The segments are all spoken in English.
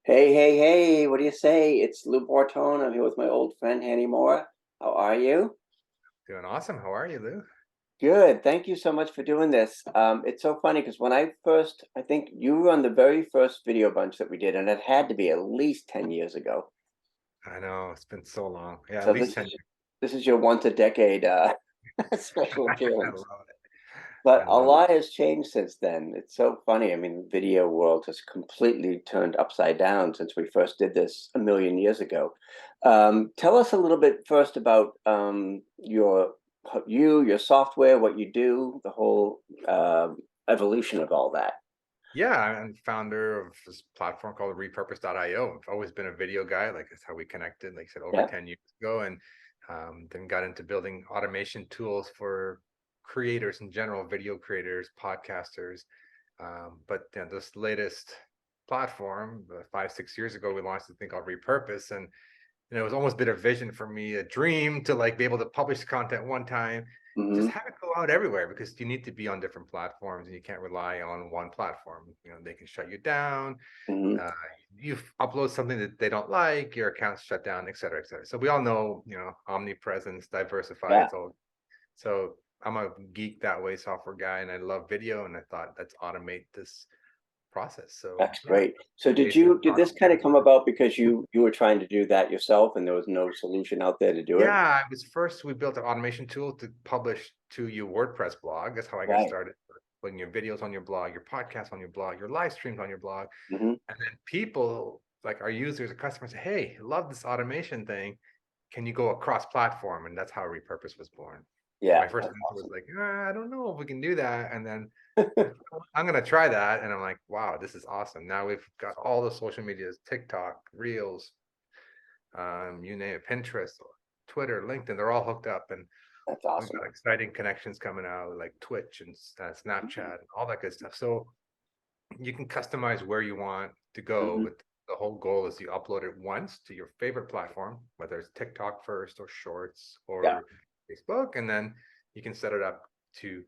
Hey, hey, hey, what do you say? It's Lou Bortone. I'm here with my old friend, Hani Mourra. How are you? Doing awesome. How are you, Lou? Good. Thank you so much for doing this. It's so funny because I think you were on the very first video bunch that we did, and it had to be at least 10 years ago. I know it's been so long. Yeah, at So least 10 years. this is your once a decade special I appearance. love it. But I a love it. lot has changed since then. It's so funny. I mean, the video world has completely turned upside down since we first did this a million years ago. Tell us a little bit first about your software, what you do, the whole evolution of all that. Yeah, I'm founder of this platform called Repurpose.io. I've always been a video guy. Like that's how we connected, like I said, over Yeah. 10 years ago. And then got into building automation tools for creators in general, video creators, podcasters. But this latest platform, 5, 6 years ago, we launched a thing called Repurpose. And it was almost been a vision for me, a dream to like be able to publish content one time, just Hmm. have it go out everywhere because you need to be on different platforms and you can't rely on one platform. They can shut you down. Hmm. Uh, you upload something that they don't like, your account's shut down, et cetera, et cetera. So we all know, omnipresence, diversify. Yeah. So I'm a geek that way, software guy, and I love video. And I thought let's automate this process. So That's yeah, great. So create did this kind of come about because you were trying to do that yourself and there was no solution out there to do it? Yeah, it was first we built an automation tool to publish to your WordPress blog. That's how I got Right. started. Putting your videos on your blog, your podcast on your blog, your live streams on your blog. Hmm. And then people like our users, our customers say, hey, love this automation thing. Can you go across platform? And that's how Repurpose was born. Yeah, My first that's answer was awesome. like, I don't know if we can do that. And then I'm gonna try that. And I'm like, wow, this is awesome. Now we've got all the social medias, TikTok, Reels, you name it, Pinterest, Twitter, LinkedIn, they're all hooked up, and That's we've awesome. got exciting connections coming out like Twitch and Snapchat and all that good stuff. So you can customize where you want to go, Hmm. but the whole goal is you upload it once to your favorite platform, whether it's TikTok first or Shorts Yeah. or Facebook, and then you can set it up to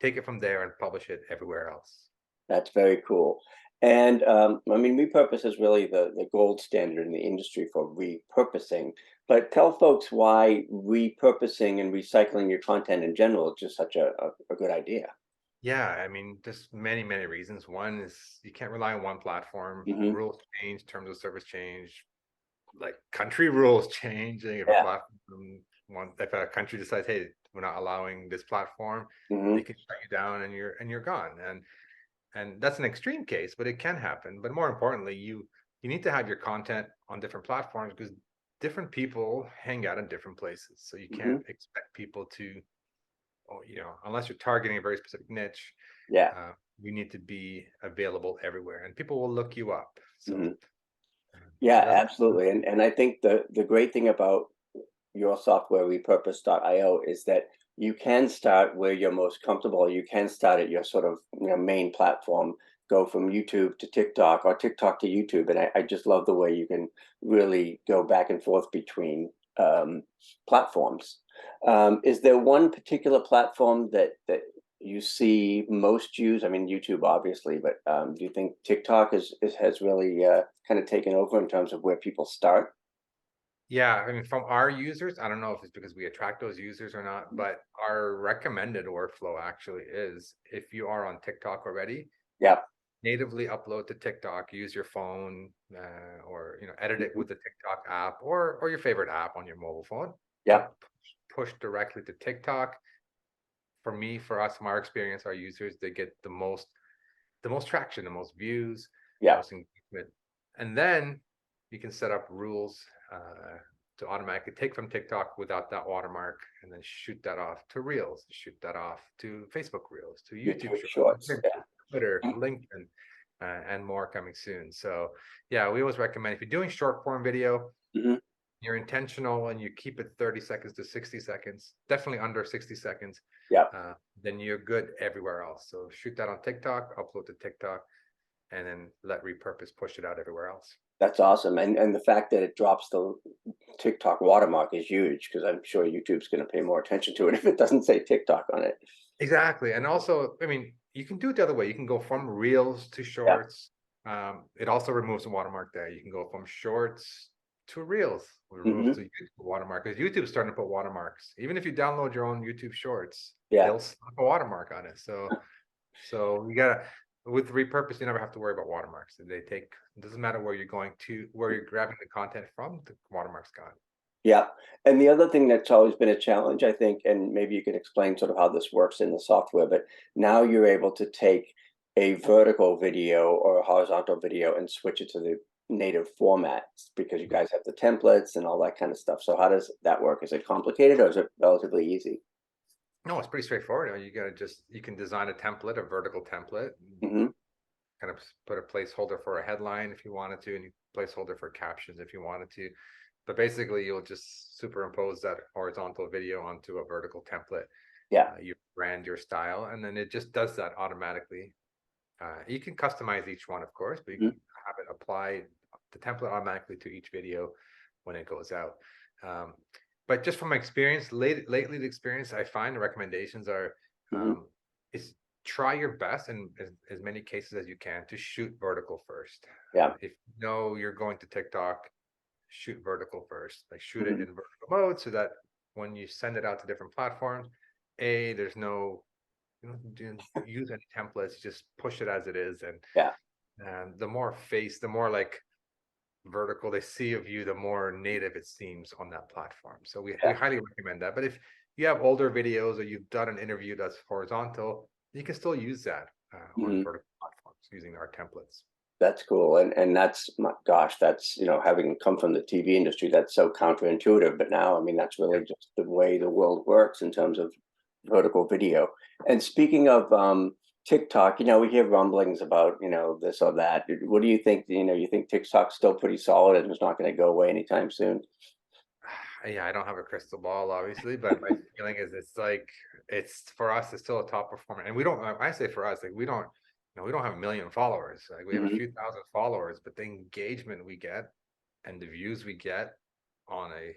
take it from there and publish it everywhere else. That's very cool. And I mean, repurpose is really the gold standard in the industry for repurposing. But tell folks why repurposing and recycling your content in general is just such a good idea. Yeah, I mean, just many, many reasons. One is you can't rely on one platform. Hmm. Rules change, terms of service change, like country rules change. If a Yeah. platform if a country decides, hey, we're not allowing this platform, they Hmm. can shut you down and you're gone. And that's an extreme case, but it can happen. But more importantly, you need to have your content on different platforms because different people hang out in different places. So you can't Hmm. expect people to, unless you're targeting a very specific niche, Yeah. uh, you need to be available everywhere, and people will look you up. So, Hmm. so Yeah, that's absolutely. And I think the great thing about your software repurpose.io is that you can start where you're most comfortable. You can start at your sort of main platform, go from YouTube to TikTok or TikTok to YouTube. And I just love the way you can really go back and forth between platforms. Is there one particular platform that you see most used? I mean, YouTube obviously, but do you think TikTok has really kind of taken over in terms of where people start? yeah. I mean, from our users, I don't know if it's because we attract those users or not, but our recommended workflow actually is if you are on TikTok already, Yeah. natively upload to TikTok, use your phone, or edit it with the TikTok app or your favorite app on your mobile phone. Yeah. Push directly to TikTok. For me, for us, from our experience, our users, they get the most traction, the most views, Yeah. most engagement. And then you can set up rules to automatically take from TikTok without that watermark and then shoot that off to Reels, shoot that off to Facebook Reels, to YouTube YouTube Shorts, Shorts. Pinterest, Twitter, LinkedIn, and more coming soon. So yeah, we always recommend if you're doing short form video, Hmm. you're intentional and you keep it 30 seconds to 60 seconds, definitely under 60 seconds, Yeah. then you're good everywhere else. So shoot that on TikTok, upload to TikTok, and then let Repurpose push it out everywhere else. That's awesome. And the fact that it drops the TikTok watermark is huge because I'm sure YouTube's going to pay more attention to it if it doesn't say TikTok on it. Exactly. And also, I mean, you can do it the other way. You can go from Reels to Yeah. Shorts, It also removes the watermark there. You can go from shorts to reels. It removes Hmm. the YouTube watermark because YouTube's starting to put watermarks. Even if you download your own YouTube shorts, Yeah. they'll slap a watermark on it. So you gotta with repurpose, you never have to worry about watermarks. They take it doesn't matter where you're going to, where you're grabbing the content from, the watermark's gone. Yeah. And the other thing that's always been a challenge, I think, and maybe you can explain sort of how this works in the software, but now you're able to take a vertical video or a horizontal video and switch it to the native formats because you guys have the templates and all that kind of stuff. So how does that work? Is it complicated or is it relatively easy? No, it's pretty straightforward. You gotta just you can design a template, a vertical template, Hmm. kind of put a placeholder for a headline if you wanted to, and you placeholder for captions if you wanted to. But basically, you'll just superimpose that horizontal video onto a vertical template. Yeah. You brand your style, and then it just does that automatically. You can customize each one, of course, but you Hmm. can have it apply the template automatically to each video when it goes out. Um, but just from my experience, lately the experience I find the recommendations are Hmm. is try your best in as many cases as you can to shoot vertical first. Yeah. If you know you're going to TikTok, shoot vertical first, like shoot it Hmm. in vertical mode so that when you send it out to different platforms, there's no you don't use any templates, just push it as it is. Yeah. And the more face, the more like vertical they see of you, the more native it seems on that platform. So we Yeah. highly recommend that. But if you have older videos or you've done an interview that's horizontal, you can still use that on Hmm. vertical platforms using our templates. That's cool. And that's my gosh, that's, having come from the TV industry, that's so counterintuitive. But now, I mean, that's Yeah. really just the way the world works in terms of vertical video. And speaking of TikTok, we hear rumblings about, this or that. What do you think? You think TikTok's still pretty solid and it's not going to go away anytime soon? Yeah, I don't have a crystal ball, obviously, but my feeling is it's like it's for us, it's still a top performer. And we don't, I say for us, like we don't have a million followers. Like we have a Hmm. few thousand followers, but the engagement we get and the views we get on a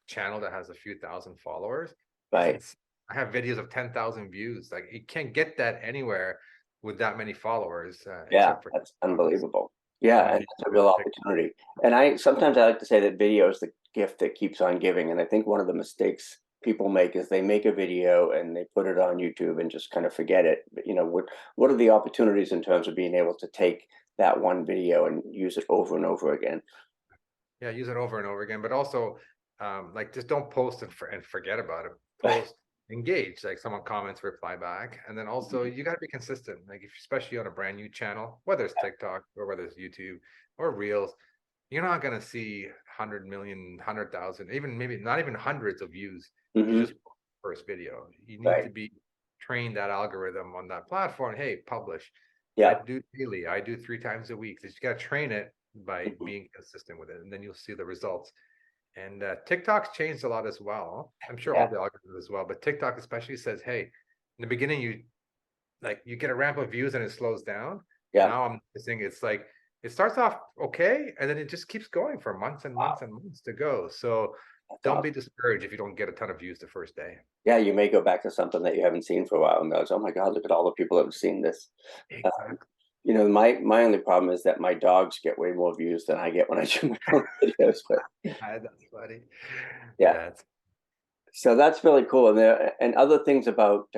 channel that has a few thousand followers is Right. insane. I have videos of 10,000 views. Like you can't get that anywhere with that many followers, Yeah, except for that's TikTok. unbelievable. Yeah, And and YouTube that's a real and TikTok. opportunity. And I sometimes I like to say that video is the gift that keeps on giving. And I think one of the mistakes people make is they make a video and they put it on YouTube and just kind of forget it. But what are the opportunities in terms of being able to take that one video and use it over and over again? Yeah, use it over and over again, but also like just don't post and forget about it. Right. Post, engage, like someone comments, reply back. And then also Mhm. you got to be consistent. Like if especially on a brand new channel, whether it's TikTok or whether it's YouTube or Reels, you're not going to see 100 million, 100,000, even maybe not even hundreds of views. You Mhm. just first video. You need to Right. be trained that algorithm on that platform. Hey, publish. I Yeah. do daily. I do 3 times a week. So you got to train it by Mhm. being consistent with it, and then you'll see the results. And TikTok's changed a lot as well. I'm sure Yeah. all the algorithms as well, but TikTok especially says, hey, in the beginning you get a ramp of views and it slows down. Yeah. Now I'm saying it's like it starts off okay, and then it just keeps going for months and months Wow. and months to go. So That's don't be awesome. discouraged if you don't get a ton of views the first day. Yeah, you may go back to something that you haven't seen for a while and goes, "Oh my God, look at all the people that have seen this." Um, Exactly. my only problem is that my dogs get way more views than I get when I do my own videos. But That's funny. yeah, That's so that's really cool. And other things about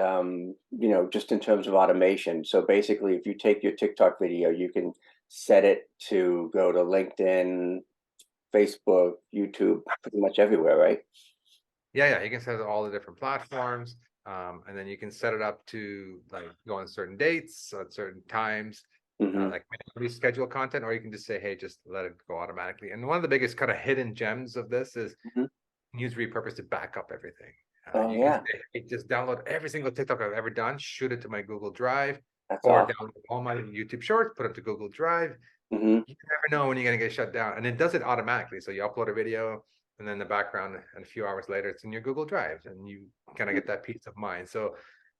just in terms of automation. So basically, if you take your TikTok video, you can set it to go to LinkedIn, Facebook, YouTube, pretty much everywhere, right? yeah. You can set it to all the different platforms, and then you can set it up to like go on certain dates at certain times, Hmm. like manually schedule content, or you can just say, hey, just let it go automatically. And one of the biggest kind of hidden gems of this is Hmm. use repurpose to back up everything. Oh You can yeah, say, hey, just download every single TikTok I've ever done, shoot it to my Google Drive, that's or awesome. download all my YouTube shorts, put it to Google Drive. Hmm. You never know when you're going to get shut down. And it does it automatically. So you upload a video and then the background, and a few hours later, it's in your Google Drive and you kind of get that peace of mind. So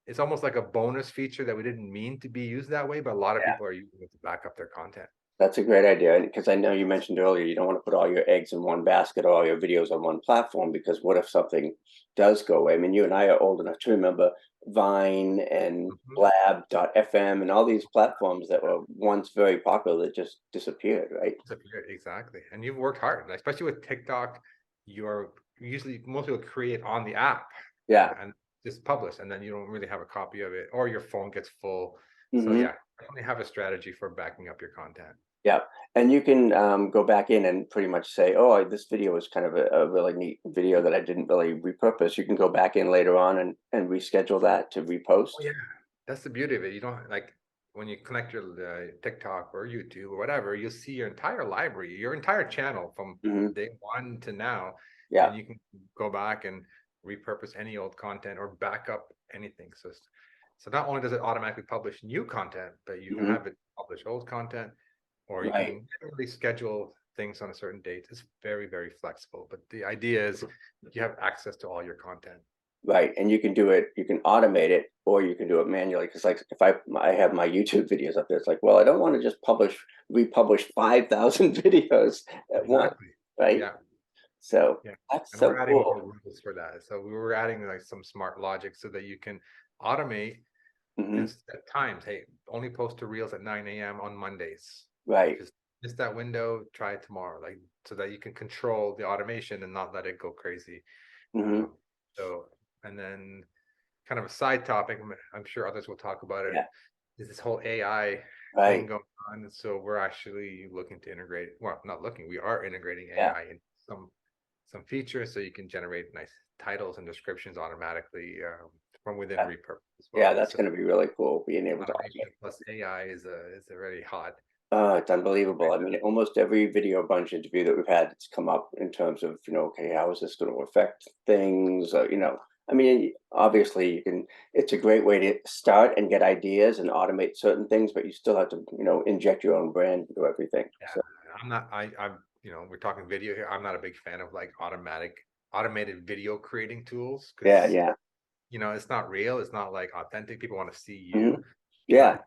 it's almost like a bonus feature that we didn't mean to be used that way, but a lot of Yeah. people are using it to back up their content. That's a great idea, because I know you mentioned earlier you don't want to put all your eggs in one basket or all your videos on one platform, because what if something does go away? I mean, you and I are old enough to remember Vine and Mhm. Blab.fm and all these platforms that were once very popular that just disappeared, right? Disappear, exactly. And you've worked hard, like, especially with TikTok. You're usually most people create on the app Yeah. and just publish, and then you don't really have a copy of it, or your phone gets full. So Hmm. yeah, definitely have a strategy for backing up your content. Yeah. And you can go back in and pretty much say, oh, this video is kind of a really neat video that I didn't really repurpose. You can go back in later on and reschedule that to repost. Oh yeah, that's the beauty of it. You don't like when you connect your TikTok or YouTube or whatever, you'll see your entire library, your entire channel from Hmm. day one to now, Yeah. and you can go back and repurpose any old content or back up anything. So not only does it automatically publish new content, but you can Hmm. have it publish old content, or you Right. can really schedule things on a certain date. It's very, very flexible. But the idea is you have access to all your content. Right, and you can do it. You can automate it, or you can do it manually. Because like if I have my YouTube videos up there, it's like, well, I don't want to just republish 5,000 videos at once, Exactly. right? Yeah. So Yeah, that's and we're so adding cool. more rules for that. So we were adding like some smart logic so that you can automate Hmm. and set times. Hey, only post to reels at 9 a.m. on Mondays. Right. If it's missed that window, try it tomorrow. Like so that you can control the automation and not let it go crazy. Hmm. Um, so and then kind of a side topic, I'm sure others will talk about it, Yeah. is this whole AI thing Right. going on. And so we're actually looking to integrate, well, not looking, we are integrating Yeah. AI in some features so you can generate nice titles and descriptions automatically from within Yeah. Repurpose as Yeah, well. that's So going to be really cool. Being able to automation automate. plus AI is a really hot. It's unbelievable. I mean, almost every video bunch interview that we've had, it's come up in terms of, okay, how is this going to affect things? I mean, obviously you can, it's a great way to start and get ideas and automate certain things, but you still have to, inject your own brand into everything. Yeah, So, I'm we're talking video here. I'm not a big fan of like automated video creating tools yeah, because yeah. it's not real. It's not like authentic. People want to see Hmm. you. But Yeah.